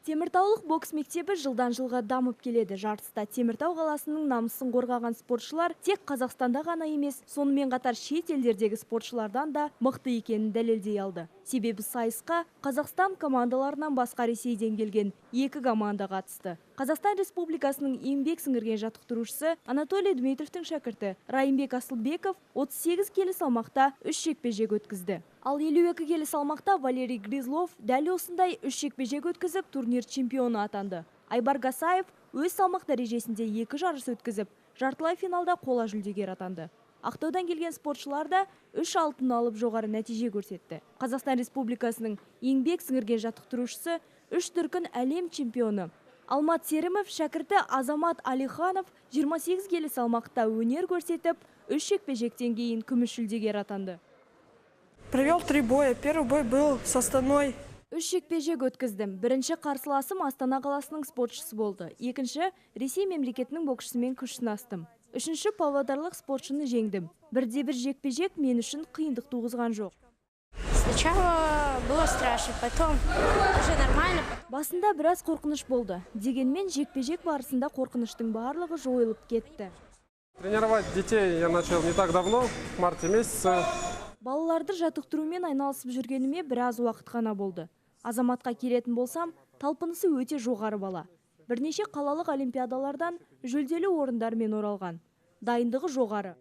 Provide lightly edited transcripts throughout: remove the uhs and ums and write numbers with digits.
Теміртаулық бокс мектебі жылдан жылға дамып келеді. Жарыста Теміртау қаласының намысын қорғаған спортшылар тек Қазақстанда ғана емес, сонымен қатар шет елдердегі спортшылардан да мықты екенін дәлелдей алды. Себебі сайысқа Қазақстан командаларынан басқа Ресейден келген 2 команда қатысты. Қазақстан Республикасының еңбек сіңірген жаттықтырушысы Анатолий Дмитровтың шәкірті Райымбек Асылбеков 38 келі салмақта 3 жекпе-жек өткізді. Ал 52 келі салмақта Валерий Гризлов дәл осындай 3 жекпе-жек өткізіп, турнир чемпионы атанды. Айбар Гасаев өз салмақ дәрежесінде 2 жарыс өткізіп, жартылай финалда қола жүлдегер атанды. Ақтаудан келген спортшылар да 3 алтын алып жоғары нәтиже көрсетті. Қазақстан Республикасының еңбек сіңірген жаттықтырушысы 3 дүркін әлем чемпионы Алмат Серімов шәкірті Азамат Алиханов 28 келі салмақта өнер көрсетіп, 3 жекпе-жектен кейін күміс жүлдегер атанды. Провел 3 боя. Первый бой был с Астаной. 3 жекпе-жек өткіздім. Бірінші қарсыласым Астана қаласының спортшысы болды. Екінші Ресей мемлекетінің боксшысымен күш сынастым. Үшінші павлодарлық спортшыны жеңдім. Бірде-бір жекпе-жек мен үшін қиындық туғызған жоқ. Сначала было страшно, потом уже нормально. Басында біраз қорқыныш болды. Дегенмен жекпе-жек барысында қорқыныштың барлығы жойылып кетті. Тренировать детей я начал не так давно, в марте месяце. Балаларды жаттықтырумен айналысып жүргеніме біраз уақыт қана болды. Азаматқа келетін болсам, талпынысы өте жоғары бала. Бірнеше қалалық олимпиадалардан жүлделі орындармен оралған. Дайындығы жоғары.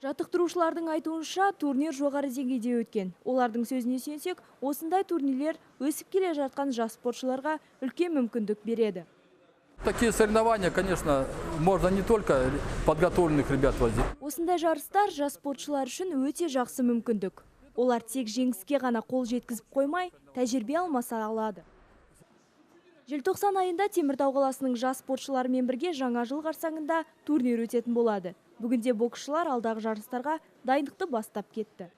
Жаттықтырушылардың айтуынша турнир жоғары деңгейде өткен. Олардың сөзіне сүйенсек, осындай турнирлер өсіп келе жатқан жас спортшыларға үлкен мүмкіндік береді. Такие соревнования, конечно, можно не только подготовленных ребят возить. Осындай жарыстар жас спортшылар үшін өте жақсы мүмкіндік. Олар тек жеңіске ғана қол жеткізіп қоймай, тәжірибе алмаса алады. Желтоқсан айында Теміртау қаласының жас спортшыларымен бірге жаңа жыл қарсаңында турнир өтетін болады. Бүгінде боксшылар алдағы жарыстарға дайындықты бастап кетті.